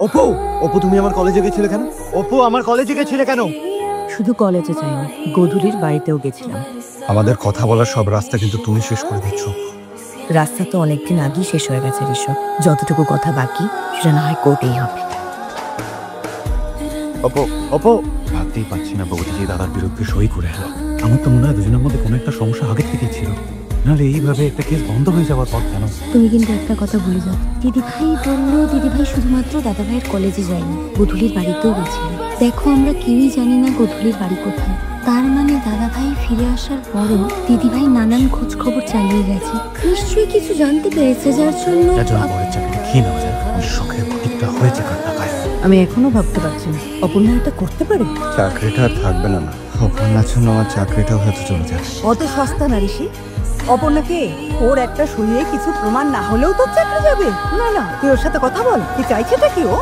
অপু, অপু তুমি আমার কলেজে গেছিলে কেন? অপু আমার কলেজে গেছিলে কেন? শুধু কলেজে যাইনি, গধূলির বাড়িতেও গেছিলাম। আমাদের কথা বলার সব রাস্তা কিন্তু তুমি শেষ করে দিচ্ছ। রাস্তা তো অনেকদিন আগেই শেষ হয়ে গেছে ঋষভ। যতটুকু কথা বাকি সেটা না হয় কোর্টেই হবে। অপু, অপু ভাবতেই পারছি না বৌদি যে দাদার বিরুদ্ধে সই করে এলো। আমার তো মনে হয় দুজনের মধ্যে কোনো একটা সমস্যা আগে থেকেই ছিল, নাহলে এইভাবে একটা কেস বন্ধ হয়ে যাওয়ার পর কেন? তুমি কিন্তু একটা কথা ভুলে যাও, দিদিভাই বললো দিদিভাই শুধুমাত্র দাদাভাইয়ের কলেজে যায়নি, গধূলির বাড়িতেও গেছিল। দেখো আমরা কেউই জানি না গধূলির বাড়ি কোথায়। তার মানে দাদাভাই ফিরে আসার পরও দিদিভাই নানান খোঁজ খবর চালিয়ে গেছে। নিশ্চয়ই কিছু জানতে পেরেছে যার জন্য পরের চাকরিটা খেয়ে নেওয়া যায়। শখের প্রতীকটা হয়েছে কার টাকায়। আমি এখনো ভাবতে পারছি না অপর্ণা এটা করতে পারে। চাকরিটা আর থাকবে না। অপর্ণার জন্য আমার চাকরিটাও হয়তো চলে যাবে। অত সস্তা না ঋষি। অপর্ণাকে ওর একটা সইয়ে কিছু প্রমাণ না হলেও তোর চাকরি যাবে। না না, তুই ওর সাথে কথা বল, কি চাইছেটা কি ও?